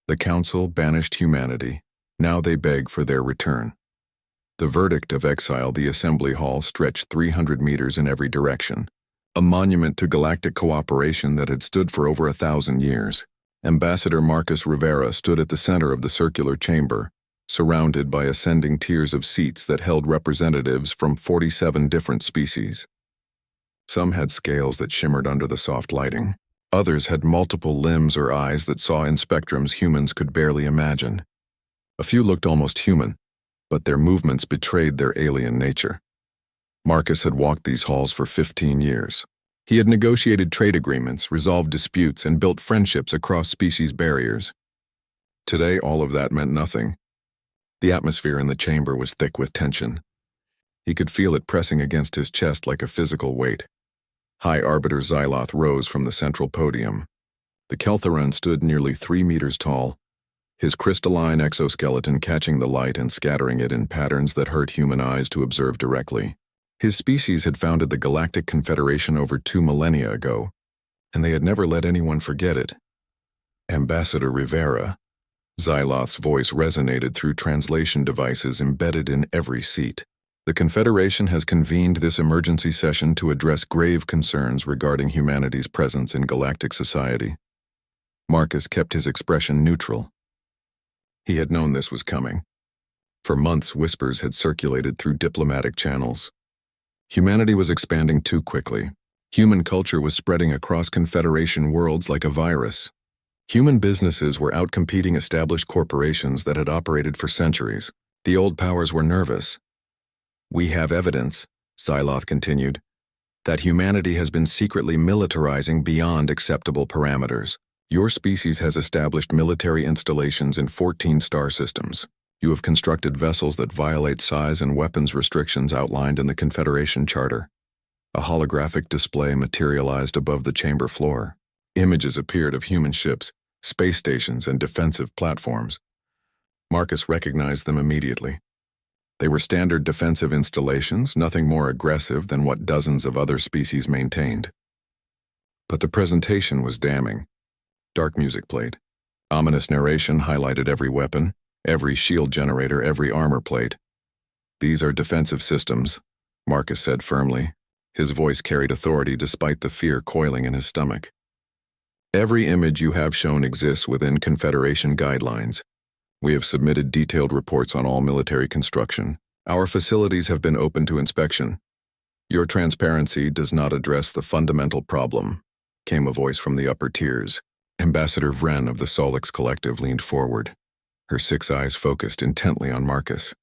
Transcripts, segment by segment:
The Council banished humanity. Now they beg for their return. The verdict of exile, the Assembly Hall, stretched 300 meters in every direction, a monument to galactic cooperation that had stood for over 1,000 years. Ambassador Marcus Rivera stood at the center of the circular chamber, surrounded by ascending tiers of seats that held representatives from 47 different species. Some had scales that shimmered under the soft lighting. Others had multiple limbs or eyes that saw in spectrums humans could barely imagine. A few looked almost human, but their movements betrayed their alien nature. Marcus had walked these halls for 15 years. He had negotiated trade agreements, resolved disputes, and built friendships across species barriers. Today, all of that meant nothing. The atmosphere in the chamber was thick with tension. He could feel it pressing against his chest like a physical weight. High Arbiter Xyloth rose from the central podium. The Keltheran stood nearly 3 meters tall, his crystalline exoskeleton catching the light and scattering it in patterns that hurt human eyes to observe directly. His species had founded the Galactic Confederation over 2 millennia ago, and they had never let anyone forget it. Ambassador Rivera. Xyloth's voice resonated through translation devices embedded in every seat. The Confederation has convened this emergency session to address grave concerns regarding humanity's presence in galactic society. Marcus kept his expression neutral. He had known this was coming. For months, whispers had circulated through diplomatic channels. Humanity was expanding too quickly. Human culture was spreading across Confederation worlds like a virus. Human businesses were outcompeting established corporations that had operated for centuries. The old powers were nervous. "We have evidence," Xyloth continued, "that humanity has been secretly militarizing beyond acceptable parameters. Your species has established military installations in 14 star systems. You have constructed vessels that violate size and weapons restrictions outlined in the Confederation Charter." A holographic display materialized above the chamber floor. Images appeared of human ships, space stations, and defensive platforms. Marcus recognized them immediately. They were standard defensive installations, nothing more aggressive than what dozens of other species maintained. But the presentation was damning. Dark music played. Ominous narration highlighted every weapon, every shield generator, every armor plate. "These are defensive systems," Marcus said firmly. His voice carried authority despite the fear coiling in his stomach. "Every image you have shown exists within Confederation guidelines. We have submitted detailed reports on all military construction. Our facilities have been open to inspection. Your transparency does not address the fundamental problem," came a voice from the upper tiers. Ambassador Vren of the Solix Collective leaned forward, her 6 eyes focused intently on Marcus.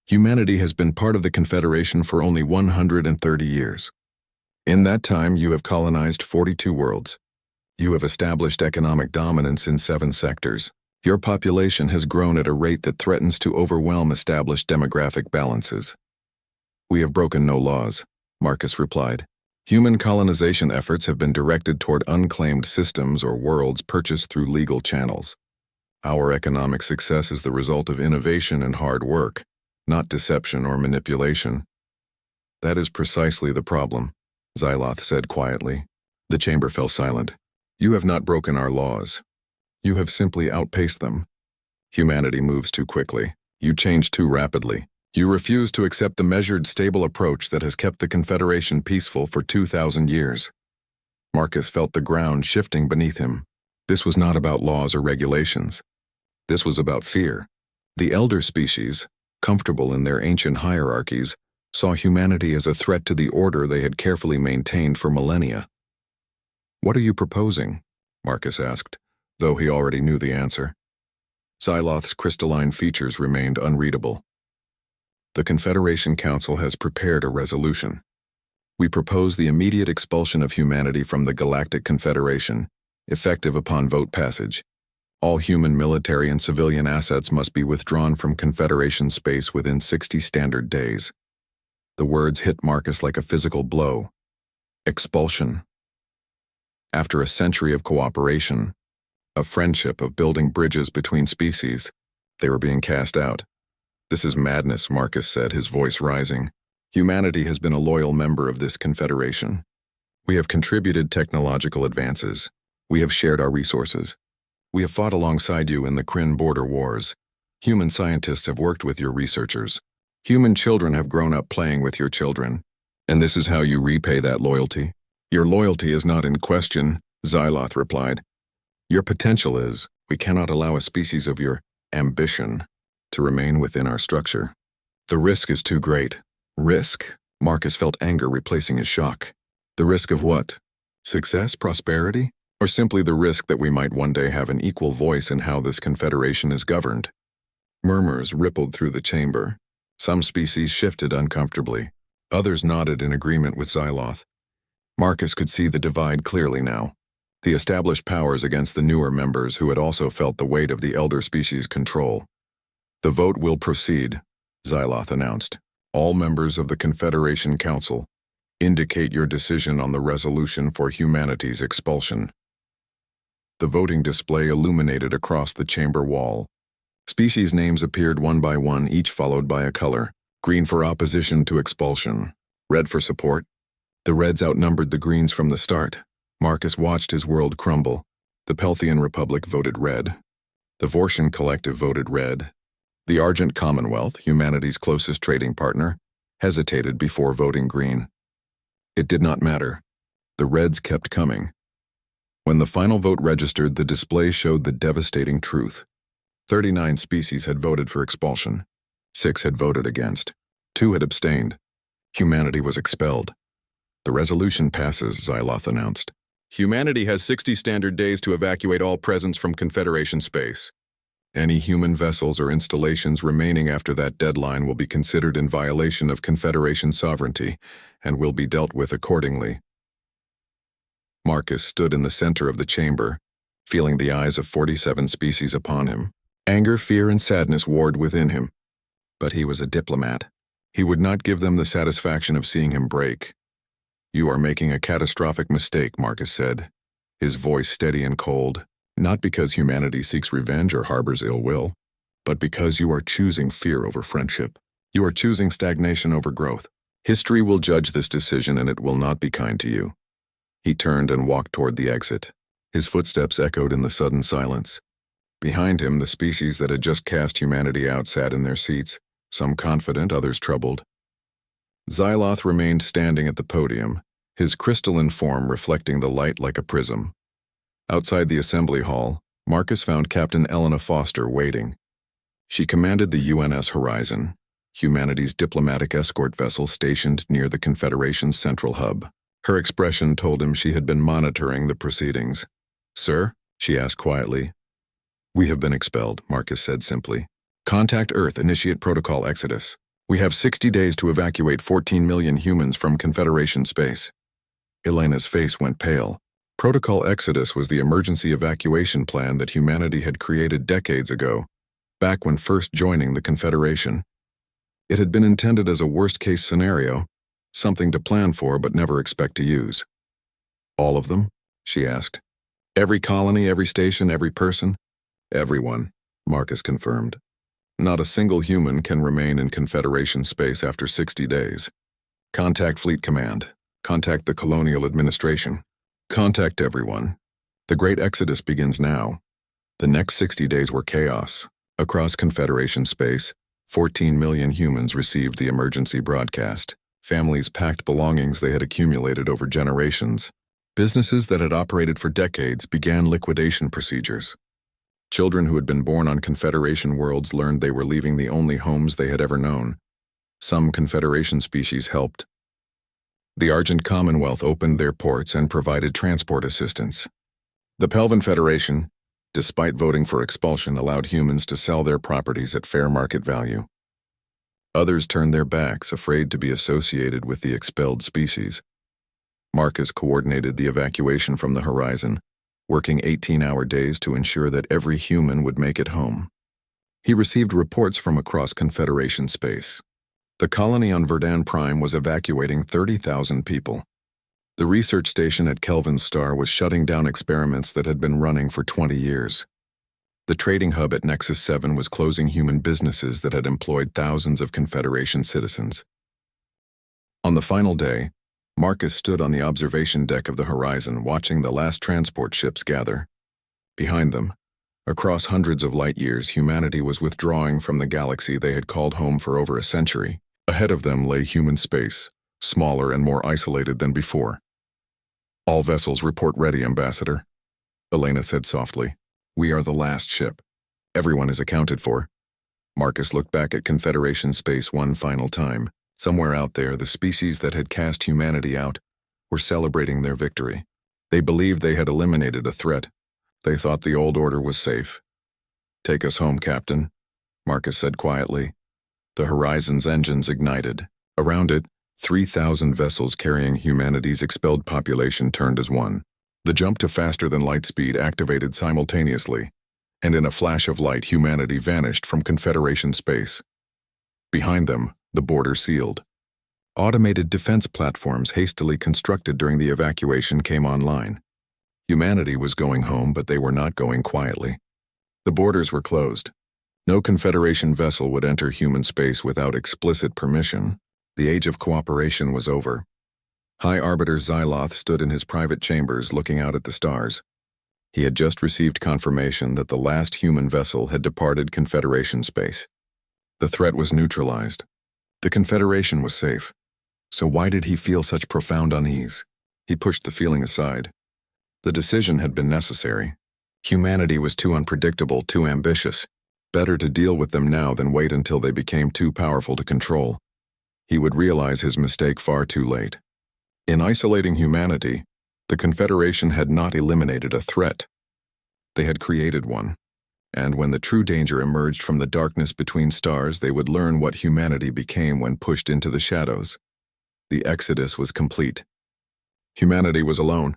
"Humanity has been part of the Confederation for only 130 years. In that time, you have colonized 42 worlds. You have established economic dominance in 7 sectors. Your population has grown at a rate that threatens to overwhelm established demographic balances." "We have broken no laws," Marcus replied. "Human colonization efforts have been directed toward unclaimed systems or worlds purchased through legal channels. Our economic success is the result of innovation and hard work, not deception or manipulation." "That is precisely the problem," Xyloth said quietly. The chamber fell silent. "You have not broken our laws. You have simply outpaced them. Humanity moves too quickly. You change too rapidly. You refuse to accept the measured, stable approach that has kept the Confederation peaceful for 2,000 years. Marcus felt the ground shifting beneath him. This was not about laws or regulations. This was about fear. The elder species, comfortable in their ancient hierarchies, saw humanity as a threat to the order they had carefully maintained for millennia. "What are you proposing?" Marcus asked, though he already knew the answer. Xyloth's crystalline features remained unreadable. "The Confederation Council has prepared a resolution. We propose the immediate expulsion of humanity from the Galactic Confederation, effective upon vote passage. All human military and civilian assets must be withdrawn from Confederation space within 60 standard days." The words hit Marcus like a physical blow. Expulsion. After a century of cooperation, a friendship of building bridges between species, they were being cast out. "This is madness," Marcus said, his voice rising. "Humanity has been a loyal member of this confederation. We have contributed technological advances. We have shared our resources. We have fought alongside you in the Kryn border wars. Human scientists have worked with your researchers. Human children have grown up playing with your children. And this is how you repay that loyalty? Your loyalty is not in question, Xyloth replied. Your potential is. We cannot allow a species of your ambition to remain within our structure. The risk is too great. Risk? Marcus felt anger replacing his shock. The risk of what? Success, prosperity? Or simply the risk that we might one day have an equal voice in how this confederation is governed? Murmurs rippled through the chamber. Some species shifted uncomfortably. Others nodded in agreement with Xyloth. Marcus could see the divide clearly now. The established powers against the newer members who had also felt the weight of the elder species' control. The vote will proceed, Xyloth announced. All members of the Confederation Council, indicate your decision on the resolution for humanity's expulsion. The voting display illuminated across the chamber wall. Species names appeared one by one, each followed by a color. Green for opposition to expulsion. Red for support. The reds outnumbered the greens from the start. Marcus watched his world crumble. The Pelthian Republic voted red. The Vortian Collective voted red. The Argent Commonwealth, humanity's closest trading partner, hesitated before voting green. It did not matter. The reds kept coming. When the final vote registered, the display showed the devastating truth. 39 species had voted for expulsion. 6 had voted against. 2 had abstained. Humanity was expelled. The resolution passes, Xyloth announced. Humanity has 60 standard days to evacuate all presence from Confederation space. Any human vessels or installations remaining after that deadline will be considered in violation of Confederation sovereignty and will be dealt with accordingly. Marcus stood in the center of the chamber, feeling the eyes of 47 species upon him. Anger, fear, and sadness warred within him. But he was a diplomat. He would not give them the satisfaction of seeing him break. You are making a catastrophic mistake, Marcus said, his voice steady and cold, not because humanity seeks revenge or harbors ill will, but because you are choosing fear over friendship. You are choosing stagnation over growth. History will judge this decision and it will not be kind to you. He turned and walked toward the exit. His footsteps echoed in the sudden silence. Behind him, the species that had just cast humanity out sat in their seats, some confident, others troubled. Xyloth remained standing at the podium, his crystalline form reflecting the light like a prism. Outside the assembly hall, Marcus found Captain Elena Foster waiting. She commanded the UNS Horizon, humanity's diplomatic escort vessel stationed near the Confederation's central hub. Her expression told him she had been monitoring the proceedings. Sir? She asked quietly. We have been expelled, Marcus said simply. Contact Earth, initiate protocol exodus. We have 60 days to evacuate 14 million humans from Confederation space. Elena's face went pale. Protocol Exodus was the emergency evacuation plan that humanity had created decades ago, back when first joining the Confederation. It had been intended as a worst-case scenario, something to plan for but never expect to use. All of them? She asked. Every colony, every station, every person? Everyone, Marcus confirmed. Not a single human can remain in Confederation space after 60 days. Contact Fleet Command. Contact the Colonial Administration. Contact everyone. The Great Exodus begins now. The next 60 days were chaos. Across Confederation space, 14 million humans received the emergency broadcast. Families packed belongings they had accumulated over generations. Businesses that had operated for decades began liquidation procedures. Children who had been born on Confederation worlds learned they were leaving the only homes they had ever known. Some Confederation species helped. The Argent Commonwealth opened their ports and provided transport assistance. The Pelvan Federation, despite voting for expulsion, allowed humans to sell their properties at fair market value. Others turned their backs, afraid to be associated with the expelled species. Marcus coordinated the evacuation from the horizon, working 18-hour days to ensure that every human would make it home. He received reports from across Confederation space. The colony on Verdun Prime was evacuating 30,000 people. The research station at Kelvin's star was shutting down experiments that had been running for 20 years. The trading hub at Nexus 7 was closing human businesses that had employed thousands of Confederation citizens. On the final day, Marcus stood on the observation deck of the horizon watching the last transport ships gather. Behind them, Across hundreds of light years, humanity was withdrawing from the galaxy they had called home for over a century. Ahead of them lay human space, smaller and more isolated than before. "All vessels report ready, Ambassador," Elena said softly. "We are the last ship. Everyone is accounted for." Marcus looked back at Confederation space one final time. Somewhere out there, the species that had cast humanity out were celebrating their victory. They believed they had eliminated a threat. They thought the old order was safe. "Take us home, Captain," Marcus said quietly. The Horizon's engines ignited. Around it, 3,000 vessels carrying humanity's expelled population turned as one. The jump to faster-than-light speed activated simultaneously, and in a flash of light, humanity vanished from Confederation space. Behind them, the border sealed. Automated defense platforms hastily constructed during the evacuation came online. Humanity was going home, but they were not going quietly. The borders were closed. No Confederation vessel would enter human space without explicit permission. The age of cooperation was over. High Arbiter Xyloth stood in his private chambers looking out at the stars. He had just received confirmation that the last human vessel had departed Confederation space. The threat was neutralized. The Confederation was safe. So why did he feel such profound unease? He pushed the feeling aside. The decision had been necessary. Humanity was too unpredictable, too ambitious. Better to deal with them now than wait until they became too powerful to control. He would realize his mistake far too late. In isolating humanity, the Confederation had not eliminated a threat. They had created one. And when the true danger emerged from the darkness between stars, they would learn what humanity became when pushed into the shadows. The exodus was complete. Humanity was alone,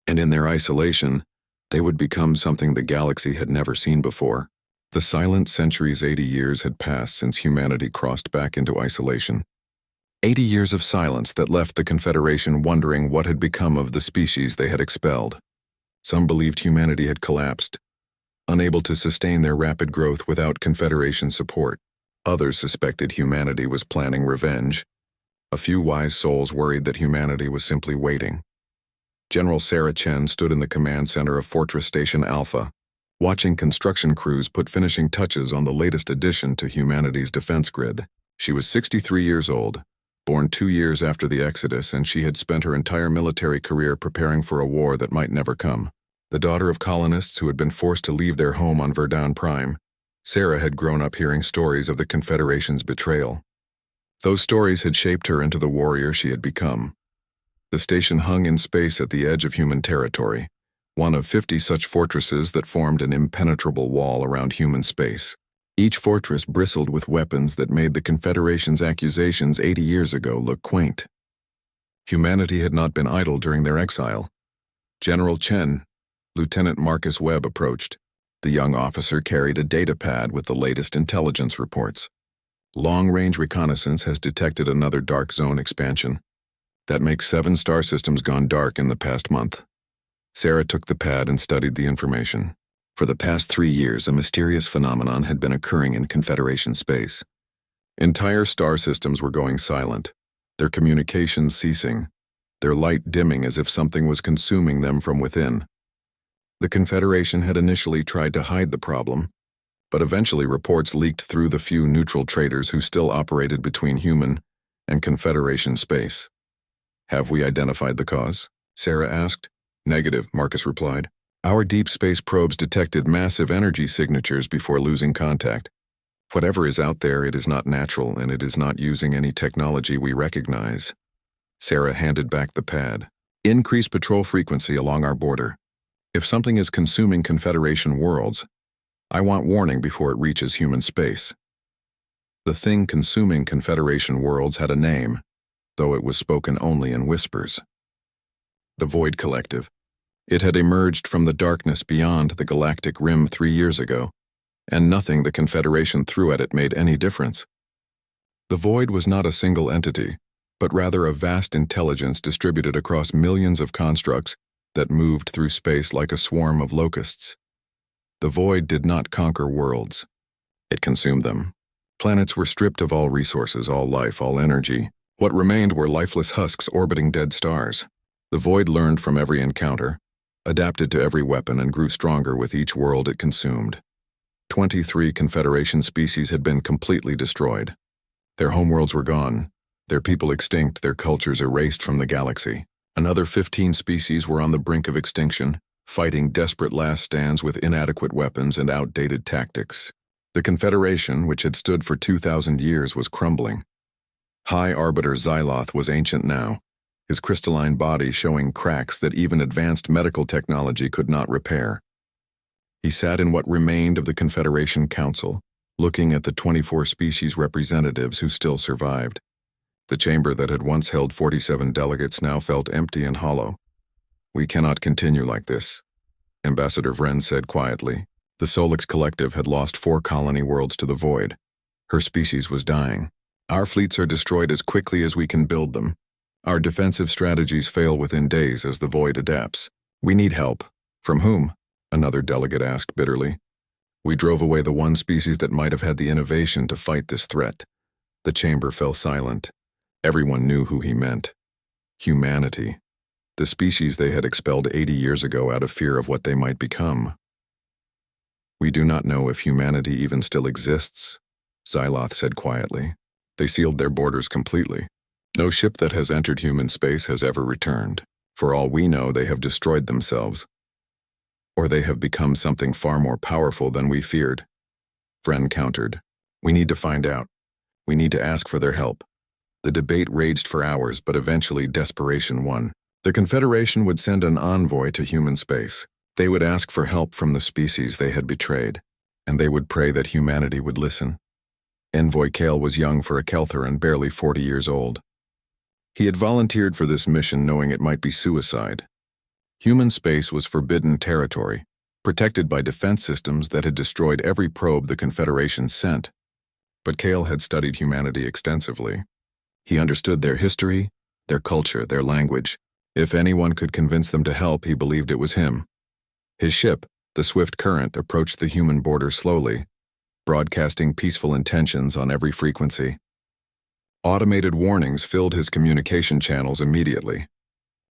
and in their isolation, they would become something the galaxy had never seen before. The silent centuries, 80 years had passed since humanity crossed back into isolation. 80 years of silence that left the Confederation wondering what had become of the species they had expelled. Some believed humanity had collapsed, unable to sustain their rapid growth without Confederation support. Others suspected humanity was planning revenge. A few wise souls worried that humanity was simply waiting. General Sarah Chen stood in the command center of Fortress Station Alpha, watching construction crews put finishing touches on the latest addition to humanity's defense grid. She was 63 years old, born 2 years after the Exodus, and she had spent her entire military career preparing for a war that might never come. The daughter of colonists who had been forced to leave their home on Verdun Prime, Sarah had grown up hearing stories of the Confederation's betrayal. Those stories had shaped her into the warrior she had become. The station hung in space at the edge of human territory, one of 50 such fortresses that formed an impenetrable wall around human space. Each fortress bristled with weapons that made the Confederation's accusations 80 years ago look quaint. Humanity had not been idle during their exile. General Chen, Lieutenant Marcus Webb approached. The young officer carried a data pad with the latest intelligence reports. Long-range reconnaissance has detected another dark zone expansion. That makes 7 star systems gone dark in the past month. Sarah took the pad and studied the information. For the past 3 years, a mysterious phenomenon had been occurring in Confederation space. Entire star systems were going silent, their communications ceasing, their light dimming as if something was consuming them from within. The Confederation had initially tried to hide the problem, but eventually reports leaked through the few neutral traders who still operated between human and Confederation space. "Have we identified the cause?" Sarah asked. "Negative," Marcus replied. "Our deep space probes detected massive energy signatures before losing contact. Whatever is out there, it is not natural, and it is not using any technology we recognize." Sarah handed back the pad. "Increase patrol frequency along our border. If something is consuming Confederation worlds, I want warning before it reaches human space." The thing consuming Confederation worlds had a name, though it was spoken only in whispers. The Void Collective. It had emerged from the darkness beyond the galactic rim 3 years ago, and nothing the Confederation threw at it made any difference. The Void was not a single entity, but rather a vast intelligence distributed across millions of constructs that moved through space like a swarm of locusts. The Void did not conquer worlds. It consumed them. Planets were stripped of all resources, all life, all energy. What remained were lifeless husks orbiting dead stars. The Void learned from every encounter, adapted to every weapon and grew stronger with each world it consumed. 23 Confederation species had been completely destroyed. Their homeworlds were gone, their people extinct, their cultures erased from the galaxy. Another 15 species were on the brink of extinction, fighting desperate last stands with inadequate weapons and outdated tactics. The Confederation, which had stood for 2,000 years, was crumbling. High Arbiter Xyloth was ancient now, his crystalline body showing cracks that even advanced medical technology could not repair. He sat in what remained of the Confederation Council, looking at the 24 species representatives who still survived. The chamber that had once held 47 delegates now felt empty and hollow. "We cannot continue like this," Ambassador Vren said quietly. The Solix Collective had lost 4 colony worlds to the void. Her species was dying. "Our fleets are destroyed as quickly as we can build them. Our defensive strategies fail within days as the void adapts. We need help." "From whom?" another delegate asked bitterly. "We drove away the one species that might have had the innovation to fight this threat." The chamber fell silent. Everyone knew who he meant. Humanity. The species they had expelled 80 years ago out of fear of what they might become. "We do not know if humanity even still exists," Xyloth said quietly. "They sealed their borders completely. No ship that has entered human space has ever returned. For all we know, they have destroyed themselves. Or they have become something far more powerful than we feared." Vren countered. "We need to find out. We need to ask for their help." The debate raged for hours, but eventually desperation won. The Confederation would send an envoy to human space. They would ask for help from the species they had betrayed, and they would pray that humanity would listen. Envoy Kale was young for a Kelther and barely 40 years old. He had volunteered for this mission knowing it might be suicide. Human space was forbidden territory, protected by defense systems that had destroyed every probe the Confederation sent. But Kale had studied humanity extensively. He understood their history, their culture, their language. If anyone could convince them to help, he believed it was him. His ship, the Swift Current, approached the human border slowly, broadcasting peaceful intentions on every frequency. Automated warnings filled his communication channels immediately.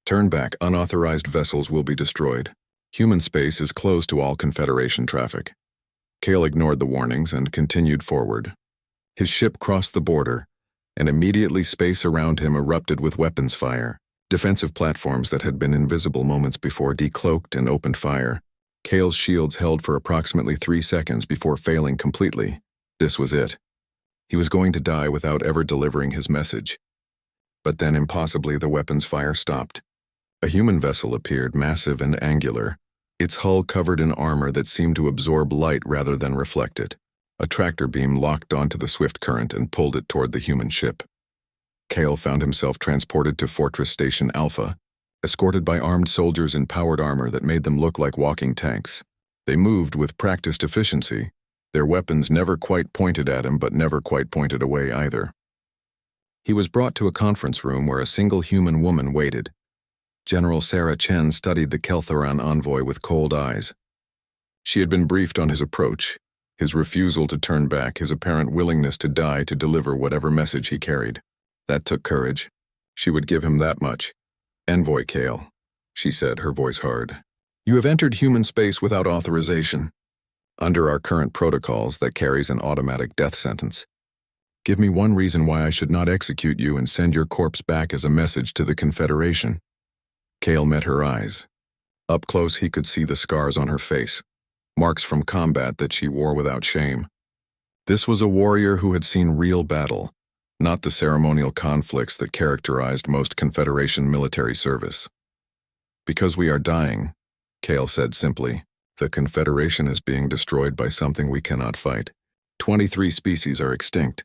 "Turn back, unauthorized vessels will be destroyed. Human space is closed to all Confederation traffic." Kale ignored the warnings and continued forward. His ship crossed the border, and immediately space around him erupted with weapons fire. Defensive platforms that had been invisible moments before decloaked and opened fire. Kale's shields held for approximately 3 seconds before failing completely. This was it. He was going to die without ever delivering his message. But then impossibly the weapons fire stopped. A human vessel appeared, massive and angular, its hull covered in armor that seemed to absorb light rather than reflect it. A tractor beam locked onto the Swift Current and pulled it toward the human ship. Kale found himself transported to Fortress Station Alpha, escorted by armed soldiers in powered armor that made them look like walking tanks. They moved with practiced efficiency, their weapons never quite pointed at him but never quite pointed away either. He was brought to a conference room where a single human woman waited. General Sarah Chen studied the Keltheran envoy with cold eyes. She had been briefed on his approach, his refusal to turn back, his apparent willingness to die to deliver whatever message he carried. That took courage. She would give him that much. "Envoy Kale," she said, her voice hard. "You have entered human space without authorization. Under our current protocols, that carries an automatic death sentence. Give me one reason why I should not execute you and send your corpse back as a message to the Confederation." Kale met her eyes. Up close he could see the scars on her face, marks from combat that she wore without shame. This was a warrior who had seen real battle, not the ceremonial conflicts that characterized most Confederation military service. "Because we are dying," Kale said simply. "The Confederation is being destroyed by something we cannot fight. 23 species are extinct.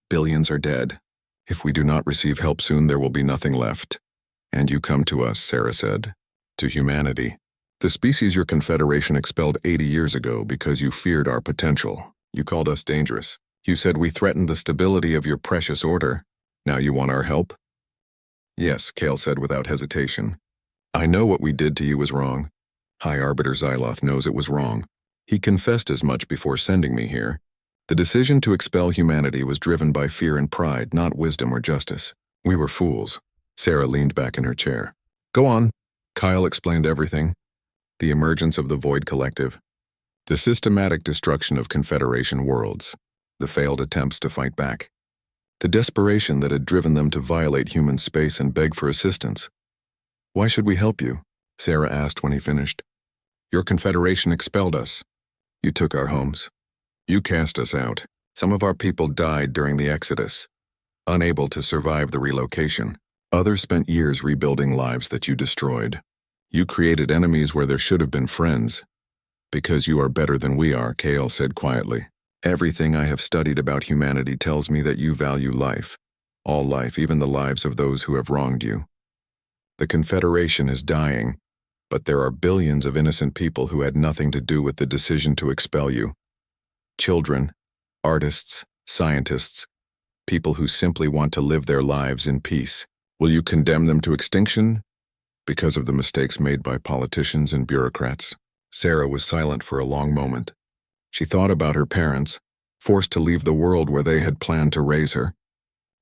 Billions are dead. If we do not receive help soon, there will be nothing left. And you come to us," Sarah said. "To humanity. The species your Confederation expelled 80 years ago because you feared our potential. You called us dangerous. You said we threatened the stability of your precious order. Now you want our help?" "Yes," Kale said without hesitation. "I know what we did to you was wrong. High Arbiter Xyloth knows it was wrong. He confessed as much before sending me here. The decision to expel humanity was driven by fear and pride, not wisdom or justice. We were fools." Sarah leaned back in her chair. "Go on." Kyle explained everything. The emergence of the Void Collective. The systematic destruction of Confederation worlds. The failed attempts to fight back. The desperation that had driven them to violate human space and beg for assistance. "Why should we help you?" Sarah asked when he finished. "Your Confederation expelled us. You took our homes. You cast us out. Some of our people died during the Exodus, unable to survive the relocation. Others spent years rebuilding lives that you destroyed. You created enemies where there should have been friends. Because you are better than we are," Kale said quietly. "Everything I have studied about humanity tells me that you value life. All life, even the lives of those who have wronged you. The Confederation is dying, but there are billions of innocent people who had nothing to do with the decision to expel you. Children, artists, scientists, people who simply want to live their lives in peace. Will you condemn them to extinction because of the mistakes made by politicians and bureaucrats?" Sarah was silent for a long moment. She thought about her parents, forced to leave the world where they had planned to raise her.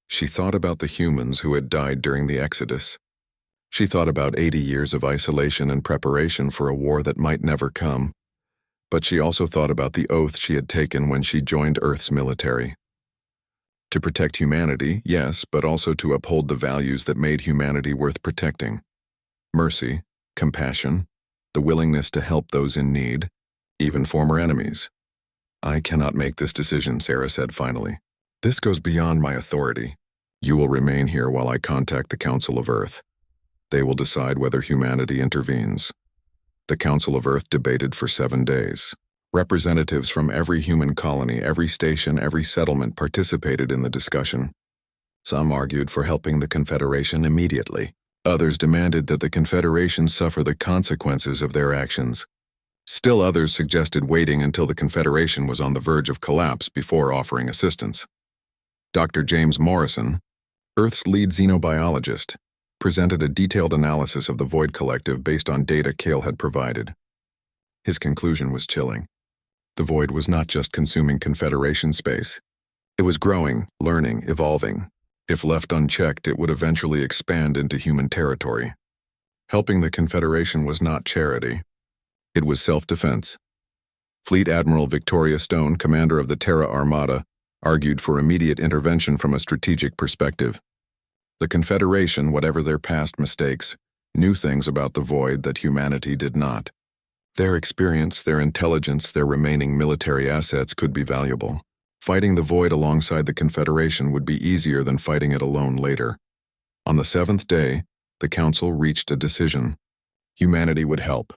She thought about the humans who had died during the Exodus. She thought about 80 years of isolation and preparation for a war that might never come. But she also thought about the oath she had taken when she joined Earth's military. To protect humanity, yes, but also to uphold the values that made humanity worth protecting. Mercy, compassion, the willingness to help those in need, even former enemies. "I cannot make this decision," Sarah said finally. "This goes beyond my authority. You will remain here while I contact the Council of Earth. They will decide whether humanity intervenes." The Council of Earth debated for 7 days. Representatives from every human colony, every station, every settlement participated in the discussion. Some argued for helping the Confederation immediately. Others demanded that the Confederation suffer the consequences of their actions. Still others suggested waiting until the Confederation was on the verge of collapse before offering assistance. Dr. James Morrison, Earth's lead xenobiologist, presented a detailed analysis of the Void Collective based on data Kale had provided. His conclusion was chilling. The Void was not just consuming Confederation space. It was growing, learning, evolving. If left unchecked, it would eventually expand into human territory. Helping the Confederation was not charity. It was self-defense. Fleet Admiral Victoria Stone, commander of the Terra Armada, argued for immediate intervention from a strategic perspective. The Confederation, whatever their past mistakes, knew things about the Void that humanity did not. Their experience, their intelligence, their remaining military assets could be valuable. Fighting the Void alongside the Confederation would be easier than fighting it alone later. On the 7th day, the Council reached a decision. Humanity would help,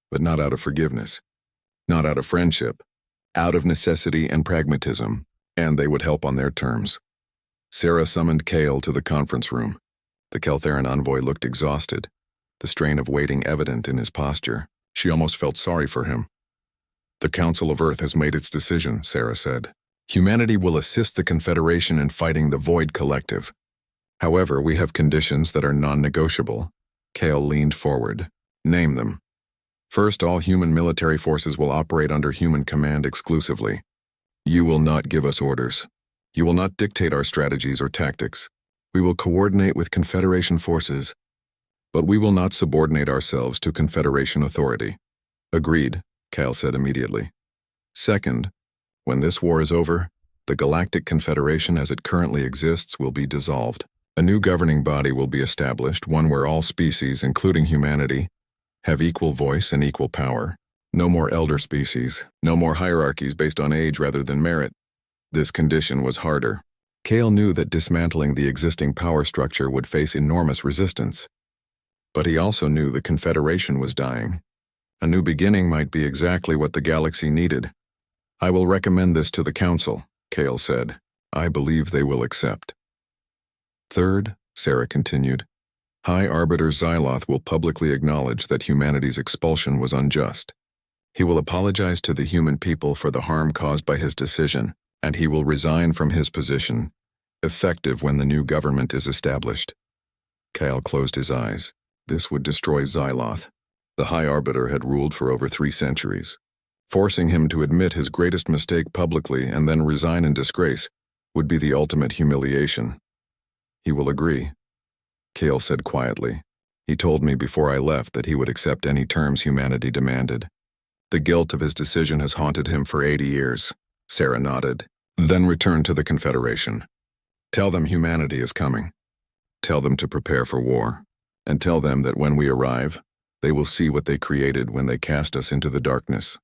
but not out of forgiveness, not out of friendship, out of necessity and pragmatism, and they would help on their terms. Sarah summoned Kale to the conference room. The Keltheran envoy looked exhausted, the strain of waiting evident in his posture. She almost felt sorry for him. "The Council of Earth has made its decision," Sarah said. "Humanity will assist the Confederation in fighting the Void Collective. However, we have conditions that are non-negotiable." Kale leaned forward. "Name them." "First, all human military forces will operate under human command exclusively. You will not give us orders. You will not dictate our strategies or tactics. We will coordinate with Confederation forces, but we will not subordinate ourselves to Confederation authority." "Agreed," Kale said immediately. "Second, when this war is over, the Galactic Confederation as it currently exists will be dissolved. A new governing body will be established, one where all species, including humanity, have equal voice and equal power. No more elder species, no more hierarchies based on age rather than merit." This condition was harder. Kale knew that dismantling the existing power structure would face enormous resistance. But he also knew the Confederation was dying. A new beginning might be exactly what the galaxy needed. "I will recommend this to the Council," Kale said. "I believe they will accept." Third, Sarah continued, High Arbiter Xyloth will publicly acknowledge that humanity's expulsion was unjust. He will apologize to the human people for the harm caused by his decision, and he will resign from his position, effective when the new government is established. Kyle closed his eyes. This would destroy Xyloth. The High Arbiter had ruled for over 3 centuries. Forcing him to admit his greatest mistake publicly and then resign in disgrace would be the ultimate humiliation. "He will agree," Kale said quietly. He told me before I left that he would accept any terms humanity demanded. The guilt of his decision has haunted him for 80 years. Sarah nodded, then returned to the Confederation. Tell them humanity is coming. Tell them to prepare for war. And tell them that when we arrive, they will see what they created when they cast us into the darkness.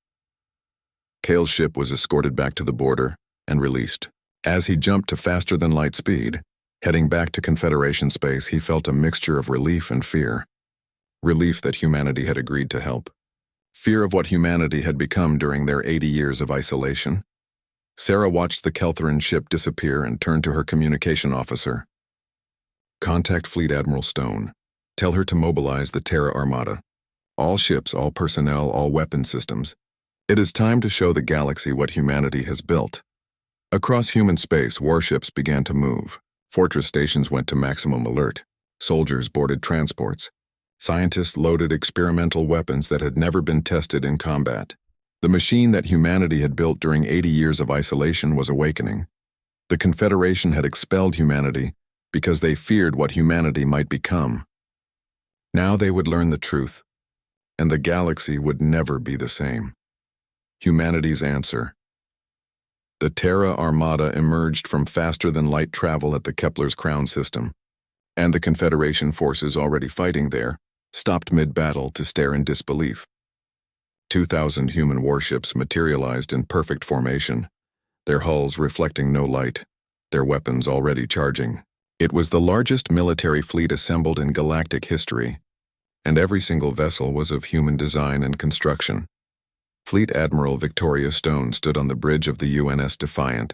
Kale's ship was escorted back to the border and released. As he jumped to faster-than-light speed, heading back to Confederation space, he felt a mixture of relief and fear. Relief that humanity had agreed to help. Fear of what humanity had become during their 80 years of isolation. Sarah watched the Keltheran ship disappear and turned to her communication officer. Contact Fleet Admiral Stone. Tell her to mobilize the Terra Armada. All ships, all personnel, all weapon systems. It is time to show the galaxy what humanity has built. Across human space, warships began to move. Fortress stations went to maximum alert. Soldiers boarded transports. Scientists loaded experimental weapons that had never been tested in combat. The machine that humanity had built during 80 years of isolation was awakening. The Confederation had expelled humanity because they feared what humanity might become. Now they would learn the truth, and the galaxy would never be the same. Humanity's answer. The Terra Armada emerged from faster-than-light travel at the Kepler's crown system, and the Confederation forces already fighting there stopped mid-battle to stare in disbelief. 2,000 human warships materialized in perfect formation, their hulls reflecting no light, their weapons already charging. It was the largest military fleet assembled in galactic history, and every single vessel was of human design and construction. Fleet Admiral Victoria Stone stood on the bridge of the UNS Defiant,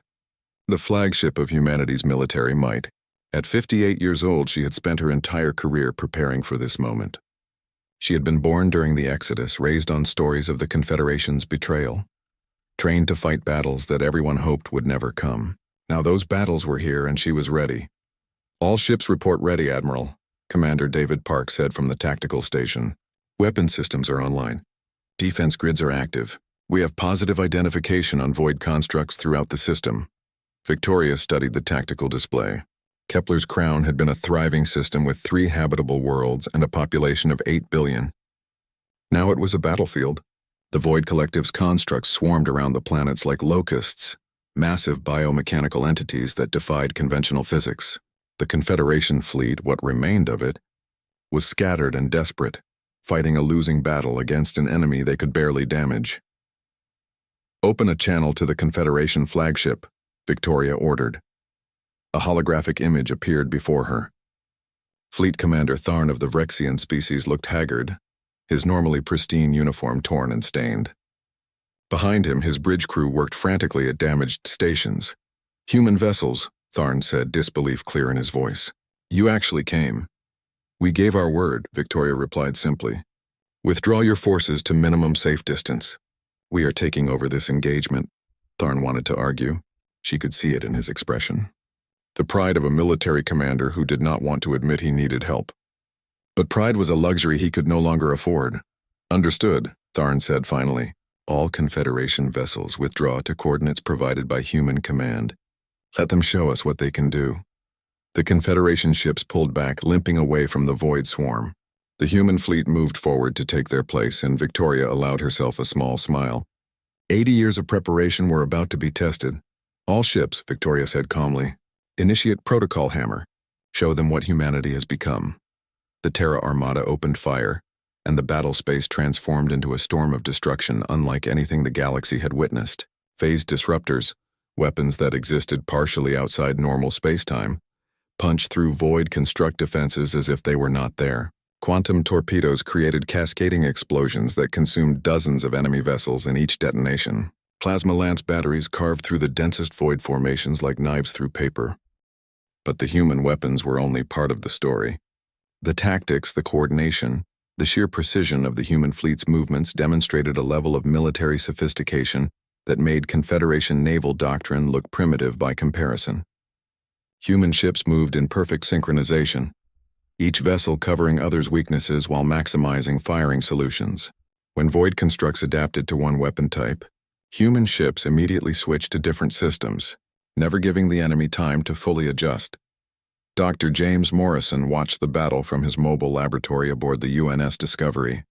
the flagship of humanity's military might. At 58 years old, she had spent her entire career preparing for this moment. She had been born during the Exodus, raised on stories of the Confederation's betrayal, trained to fight battles that everyone hoped would never come. Now those battles were here, and she was ready. All ships report ready, Admiral, Commander David Park said from the tactical station. Weapon systems are online. Defense grids are active. We have positive identification on void constructs throughout the system. Victoria studied the tactical display. Kepler's crown had been a thriving system with 3 habitable worlds and a population of 8 billion. Now it was a battlefield. The Void Collective's constructs swarmed around the planets like locusts, massive biomechanical entities that defied conventional physics. The Confederation fleet, what remained of it, was scattered and desperate, fighting a losing battle against an enemy they could barely damage. Open a channel to the Confederation flagship, Victoria ordered. A holographic image appeared before her. Fleet Commander Tharn of the Vrexian species looked haggard, his normally pristine uniform torn and stained. Behind him, his bridge crew worked frantically at damaged stations. Human vessels, Tharn said, disbelief clear in his voice. You actually came. We gave our word, Victoria replied simply. Withdraw your forces to minimum safe distance. We are taking over this engagement, Tharn wanted to argue. She could see it in his expression. The pride of a military commander who did not want to admit he needed help. But pride was a luxury he could no longer afford. Understood, Tharn said finally. All Confederation vessels withdraw to coordinates provided by human command. Let them show us what they can do. The Confederation ships pulled back, limping away from the void swarm. The human fleet moved forward to take their place, and Victoria allowed herself a small smile. 80 years of preparation were about to be tested. All ships, Victoria said calmly. Initiate protocol hammer. Show them what humanity has become. The Terra Armada opened fire, and the battle space transformed into a storm of destruction unlike anything the galaxy had witnessed. Phased disruptors, weapons that existed partially outside normal spacetime, punched through void construct defenses as if they were not there. Quantum torpedoes created cascading explosions that consumed dozens of enemy vessels in each detonation. Plasma lance batteries carved through the densest void formations like knives through paper. But the human weapons were only part of the story. The tactics, the coordination, the sheer precision of the human fleet's movements demonstrated a level of military sophistication that made Confederation naval doctrine look primitive by comparison. Human ships moved in perfect synchronization, each vessel covering others' weaknesses while maximizing firing solutions. When void constructs adapted to one weapon type, human ships immediately switched to different systems, never giving the enemy time to fully adjust. Dr. James Morrison watched the battle from his mobile laboratory aboard the UNS Discovery,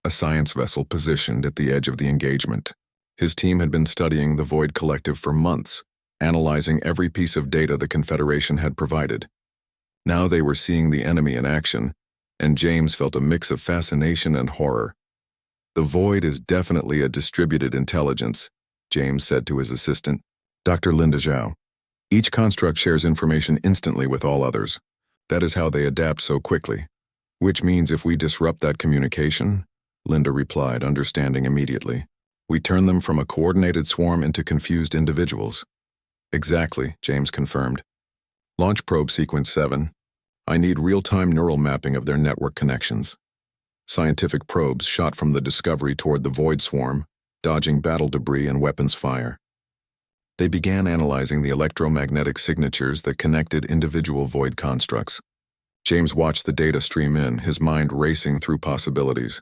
a science vessel positioned at the edge of the engagement. His team had been studying the Void Collective for months, analyzing every piece of data the Confederation had provided. Now they were seeing the enemy in action, and James felt a mix of fascination and horror. "The Void is definitely a distributed intelligence," James said to his assistant, Dr. Linda Zhao. "Each construct shares information instantly with all others. That is how they adapt so quickly. Which means if we disrupt that communication," Linda replied, understanding immediately, "we turn them from a coordinated swarm into confused individuals." "Exactly," James confirmed. "Launch probe sequence 7. I need real-time neural mapping of their network connections." Scientific probes shot from the Discovery toward the Void swarm, dodging battle debris and weapons fire. They began analyzing the electromagnetic signatures that connected individual Void constructs. James watched the data stream in, his mind racing through possibilities.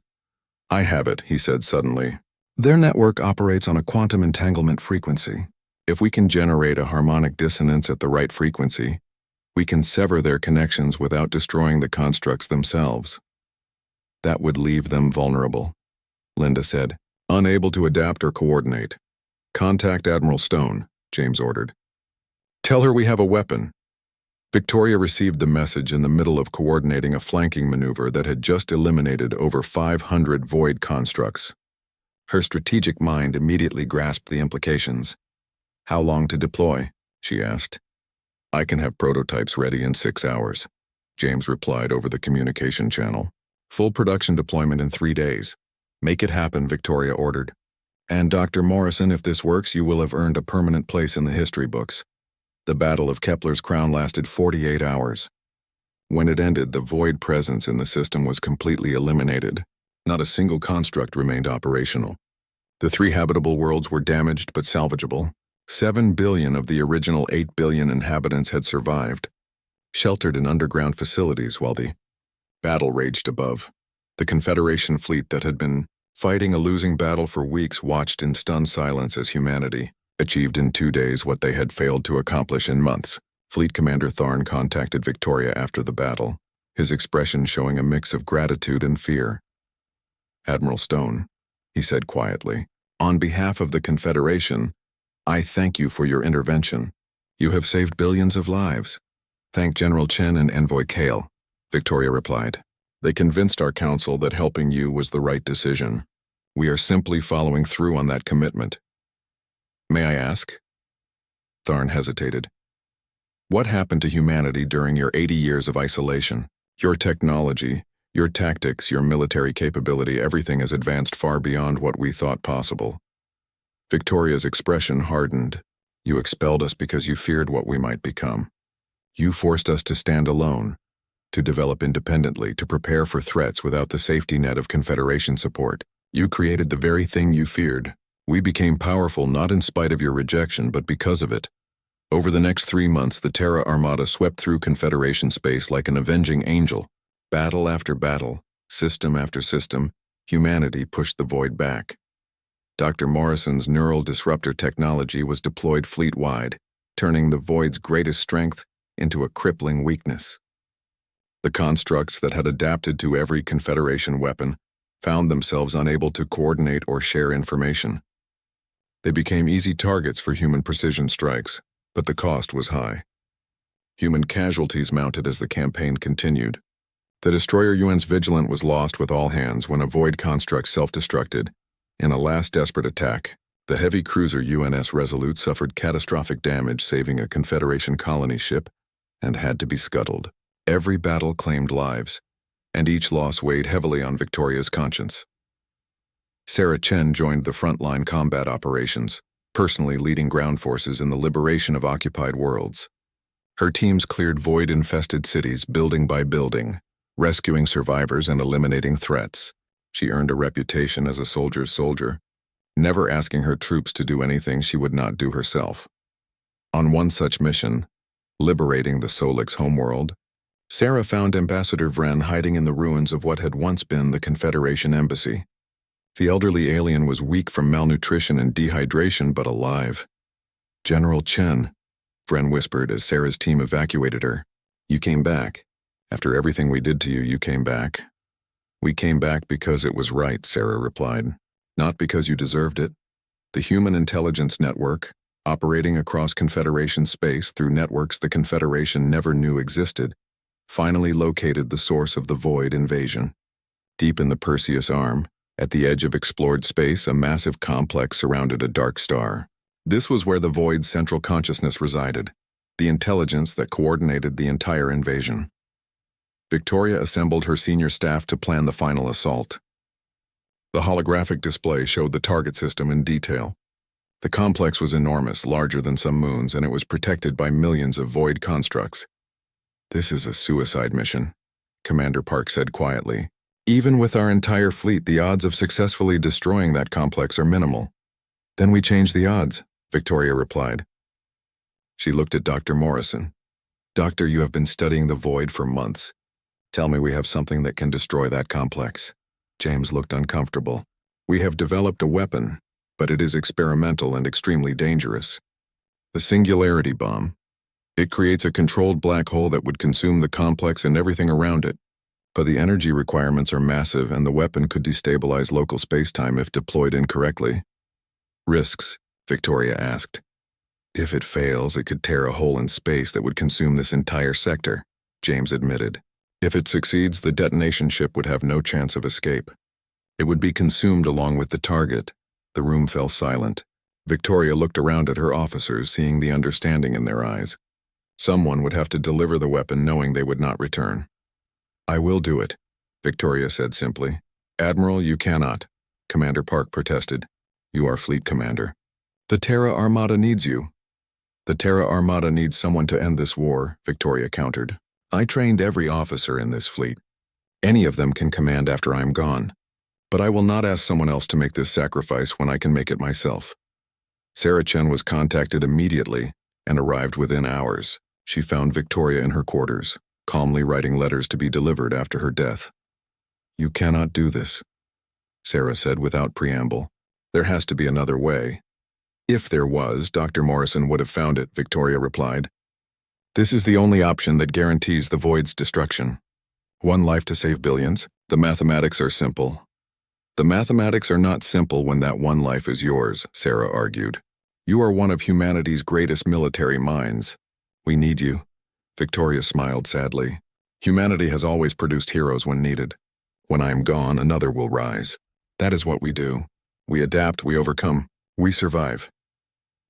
"I have it," he said suddenly. "Their network operates on a quantum entanglement frequency. If we can generate a harmonic dissonance at the right frequency, we can sever their connections without destroying the constructs themselves. That would leave them vulnerable," Linda said, "unable to adapt or coordinate. Contact Admiral Stone," James ordered. "Tell her we have a weapon." Victoria received the message in the middle of coordinating a flanking maneuver that had just eliminated over 500 Void constructs. Her strategic mind immediately grasped the implications. "How long to deploy?" she asked. "I can have prototypes ready in 6 hours," James replied over the communication channel. "Full production deployment in 3 days. Make it happen," Victoria ordered. "And Dr. Morrison, if this works, you will have earned a permanent place in the history books." The Battle of Kepler's Crown lasted 48 hours. When it ended, the Void presence in the system was completely eliminated. Not a single construct remained operational. The 3 habitable worlds were damaged but salvageable. 7 billion of the original 8 billion inhabitants had survived, sheltered in underground facilities while the battle raged above. The Confederation fleet that had been fighting a losing battle for weeks watched in stunned silence as humanity achieved in 2 days what they had failed to accomplish in months. Fleet Commander Tharn contacted Victoria after the battle, his expression showing a mix of gratitude and fear. "Admiral Stone," he said quietly, "on behalf of the Confederation, I thank you for your intervention. You have saved billions of lives." "Thank General Chen and Envoy Kale," Victoria replied. "They convinced our council that helping you was the right decision. We are simply following through on that commitment." "May I ask?" Tharn hesitated. "What happened to humanity during your 80 years of isolation? Your technology, your tactics, your military capability, everything has advanced far beyond what we thought possible." Victoria's expression hardened. "You expelled us because you feared what we might become. You forced us to stand alone, to develop independently, to prepare for threats without the safety net of Confederation support. You created the very thing you feared. We became powerful not in spite of your rejection, but because of it. Over the next 3 months, the Terra Armada swept through Confederation space like an avenging angel. Battle after battle, system after system, humanity pushed the Void back. Dr. Morrison's neural disruptor technology was deployed fleet-wide, turning the Void's greatest strength into a crippling weakness. The constructs that had adapted to every Confederation weapon found themselves unable to coordinate or share information. They became easy targets for human precision strikes, but the cost was high. Human casualties mounted as the campaign continued. The destroyer UN's Vigilant was lost with all hands when a Void construct self-destructed. In a last desperate attack, the heavy cruiser UNS Resolute suffered catastrophic damage, saving a Confederation colony ship, and had to be scuttled. Every battle claimed lives, and each loss weighed heavily on Victoria's conscience. Sarah Chen joined the frontline combat operations, personally leading ground forces in the liberation of occupied worlds. Her teams cleared Void-infested cities building by building, rescuing survivors and eliminating threats. She earned a reputation as a soldier's soldier, never asking her troops to do anything she would not do herself. On one such mission, liberating the Solix homeworld, Sarah found Ambassador Vren hiding in the ruins of what had once been the Confederation embassy. The elderly alien was weak from malnutrition and dehydration, but alive. "General Chen," Vren whispered as Sarah's team evacuated her. You came back. After everything we did to you, you came back. We came back because it was right, Sarah replied. Not because you deserved it. The Human Intelligence Network, operating across Confederation space through networks the Confederation never knew existed, finally located the source of the Void invasion. Deep in the Perseus Arm, at the edge of explored space, a massive complex surrounded a dark star. This was where the Void's central consciousness resided, the intelligence that coordinated the entire invasion. Victoria assembled her senior staff to plan the final assault. The holographic display showed the target system in detail. The complex was enormous, larger than some moons, and it was protected by millions of Void constructs. This is a suicide mission, Commander Park said quietly. Even with our entire fleet, the odds of successfully destroying that complex are minimal. Then we change the odds, Victoria replied. She looked at Dr. Morrison. Doctor, you have been studying the Void for months. Tell me we have something that can destroy that complex. James looked uncomfortable. We have developed a weapon, but it is experimental and extremely dangerous. The Singularity Bomb. It creates a controlled black hole that would consume the complex and everything around it. But the energy requirements are massive, and the weapon could destabilize local spacetime if deployed incorrectly. Risks, Victoria asked. If it fails, it could tear a hole in space that would consume this entire sector, James admitted. If it succeeds, the detonation ship would have no chance of escape. It would be consumed along with the target. The room fell silent. Victoria looked around at her officers, seeing the understanding in their eyes. Someone would have to deliver the weapon knowing they would not return. I will do it, Victoria said simply. Admiral, you cannot, Commander Park protested. You are fleet commander. The Terra Armada needs you. The Terra Armada needs someone to end this war, Victoria countered. I trained every officer in this fleet. Any of them can command after I am gone. But I will not ask someone else to make this sacrifice when I can make it myself. Sarah Chen was contacted immediately and arrived within hours. She found Victoria in her quarters, calmly writing letters to be delivered after her death. You cannot do this, Sarah said without preamble. There has to be another way. If there was, Dr. Morrison would have found it, Victoria replied. This is the only option that guarantees the Void's destruction. One life to save billions. The mathematics are simple. The mathematics are not simple when that one life is yours, Sarah argued. You are one of humanity's greatest military minds. We need you. Victoria smiled sadly. Humanity has always produced heroes when needed. When I am gone, another will rise. That is what we do. We adapt, we overcome, we survive.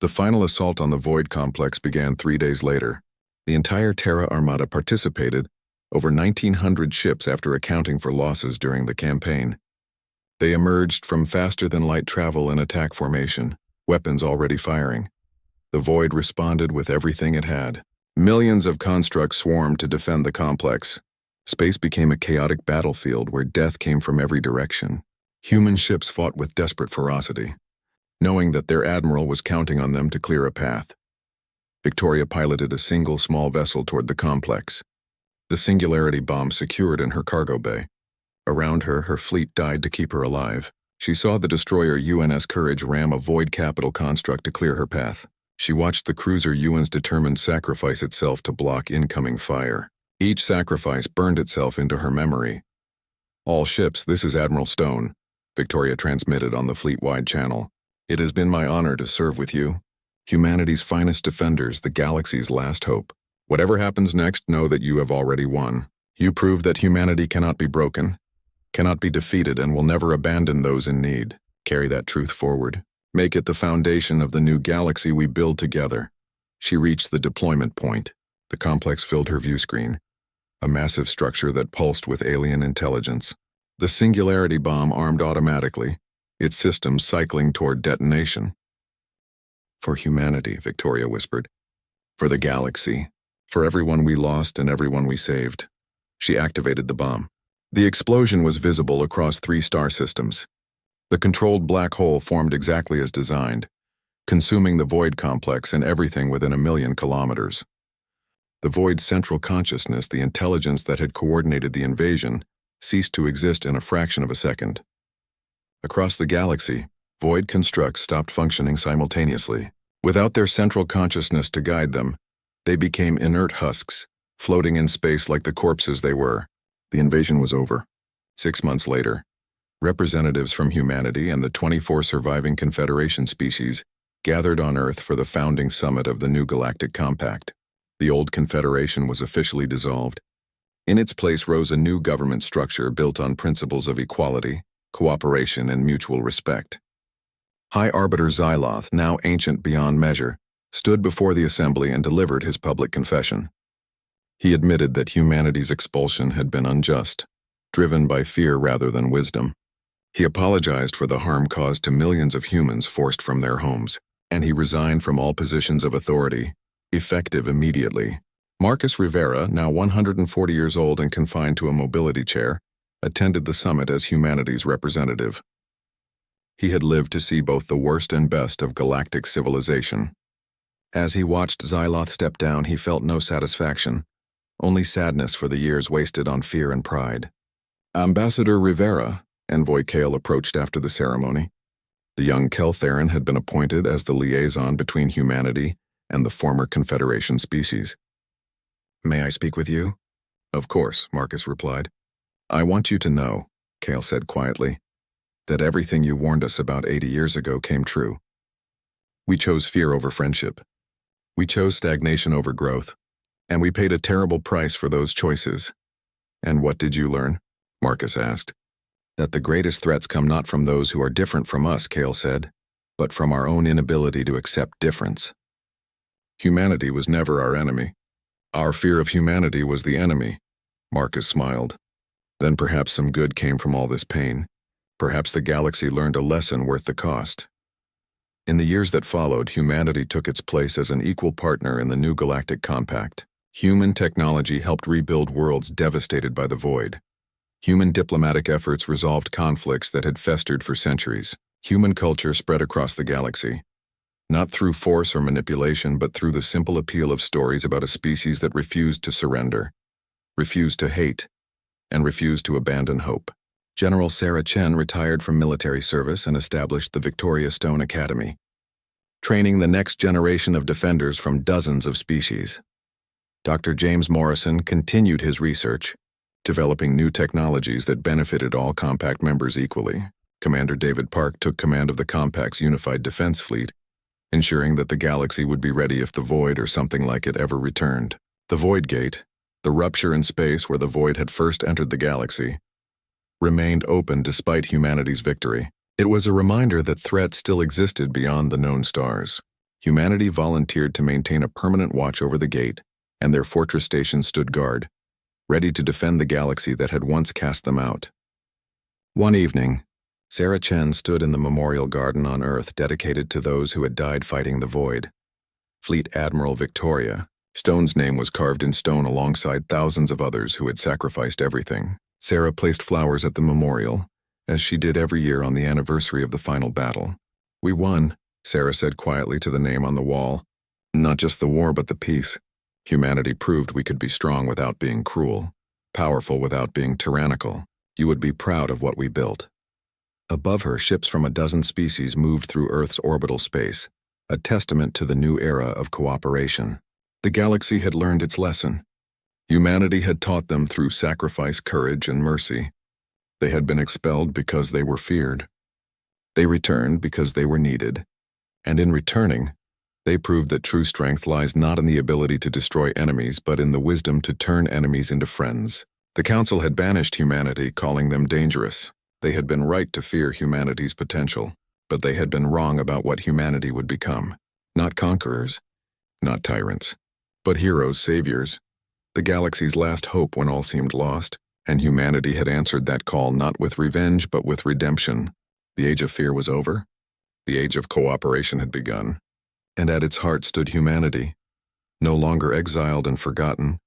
The final assault on the Void complex began 3 days later. The entire Terra Armada participated, over 1,900 ships after accounting for losses during the campaign. They emerged from faster-than-light travel in attack formation, weapons already firing. The Void responded with everything it had. Millions of constructs swarmed to defend the complex. Space became a chaotic battlefield where death came from every direction. Human ships fought with desperate ferocity, knowing that their admiral was counting on them to clear a path. Victoria piloted a single small vessel toward the complex. The Singularity Bomb secured in her cargo bay. Around her, her fleet died to keep her alive. She saw the destroyer UNS Courage ram a Void capital construct to clear her path. She watched the cruiser UN's determined sacrifice itself to block incoming fire. Each sacrifice burned itself into her memory. All ships, this is Admiral Stone, Victoria transmitted on the fleet-wide channel. It has been my honor to serve with you. Humanity's finest defenders, the galaxy's last hope. Whatever happens next, know that you have already won. You prove that humanity cannot be broken, cannot be defeated, and will never abandon those in need. Carry that truth forward. Make it the foundation of the new galaxy we build together. She reached the deployment point. The complex filled her view screen, a massive structure that pulsed with alien intelligence. The Singularity Bomb armed automatically, its systems cycling toward detonation. For humanity, Victoria whispered. For the galaxy. For everyone we lost and everyone we saved. She activated the bomb. The explosion was visible across 3 star systems. The controlled black hole formed exactly as designed, consuming the Void complex and everything within 1,000,000 kilometers. The Void's central consciousness, the intelligence that had coordinated the invasion, ceased to exist in a fraction of a second. Across the galaxy, Void constructs stopped functioning simultaneously. Without their central consciousness to guide them, they became inert husks, floating in space like the corpses they were. The invasion was over. 6 months later, representatives from humanity and the 24 surviving Confederation species gathered on Earth for the founding summit of the new Galactic Compact. The old Confederation was officially dissolved. In its place rose a new government structure built on principles of equality, cooperation, and mutual respect. High Arbiter Xyloth, now ancient beyond measure, stood before the assembly and delivered his public confession. He admitted that humanity's expulsion had been unjust, driven by fear rather than wisdom. He apologized for the harm caused to millions of humans forced from their homes, and he resigned from all positions of authority, effective immediately. Marcus Rivera, now 140 years old and confined to a mobility chair, attended the summit as humanity's representative. He had lived to see both the worst and best of galactic civilization. As he watched Xyloth step down, he felt no satisfaction, only sadness for the years wasted on fear and pride. Ambassador Rivera, Envoy Kale approached after the ceremony. The young Keltheran had been appointed as the liaison between humanity and the former Confederation species. "May I speak with you?" "Of course," Marcus replied. "I want you to know," Kale said quietly, "that everything you warned us about 80 years ago came true. We chose fear over friendship. We chose stagnation over growth, and we paid a terrible price for those choices." "And what did you learn?" Marcus asked. "That the greatest threats come not from those who are different from us," Kale said, "but from our own inability to accept difference. Humanity was never our enemy. Our fear of humanity was the enemy." Marcus smiled. "Then perhaps some good came from all this pain. Perhaps the galaxy learned a lesson worth the cost." In the years that followed, humanity took its place as an equal partner in the new Galactic Compact. Human technology helped rebuild worlds devastated by the void. Human diplomatic efforts resolved conflicts that had festered for centuries. Human culture spread across the galaxy, not through force or manipulation, but through the simple appeal of stories about a species that refused to surrender, refused to hate, and refused to abandon hope. General Sarah Chen retired from military service and established the Victoria Stone Academy, training the next generation of defenders from dozens of species. Dr. James Morrison continued his research, developing new technologies that benefited all Compact members equally. Commander David Park took command of the Compact's unified defense fleet, ensuring that the galaxy would be ready if the Void or something like it ever returned. The Void Gate, the rupture in space where the Void had first entered the galaxy, remained open despite humanity's victory. It was a reminder that threats still existed beyond the known stars. Humanity volunteered to maintain a permanent watch over the gate, and their fortress stations stood guard, ready to defend the galaxy that had once cast them out. One evening, Sarah Chen stood in the memorial garden on Earth dedicated to those who had died fighting the Void. Fleet Admiral Victoria, Stone's name was carved in stone alongside thousands of others who had sacrificed everything. Sarah placed flowers at the memorial, as she did every year on the anniversary of the final battle. "We won," Sarah said quietly to the name on the wall. "Not just the war, but the peace. Humanity proved we could be strong without being cruel, powerful without being tyrannical. You would be proud of what we built." Above her, ships from a dozen species moved through Earth's orbital space, a testament to the new era of cooperation. The galaxy had learned its lesson. Humanity had taught them through sacrifice, courage, and mercy. They had been expelled because they were feared. They returned because they were needed. And in returning, they proved that true strength lies not in the ability to destroy enemies, but in the wisdom to turn enemies into friends. The Council had banished humanity, calling them dangerous. They had been right to fear humanity's potential, but they had been wrong about what humanity would become. Not conquerors, not tyrants, but heroes, saviors. The galaxy's last hope when all seemed lost, and humanity had answered that call not with revenge but with redemption. The age of fear was over. The age of cooperation had begun. And at its heart stood humanity, no longer exiled and forgotten,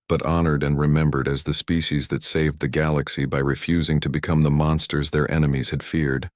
but honored and remembered as the species that saved the galaxy by refusing to become the monsters their enemies had feared.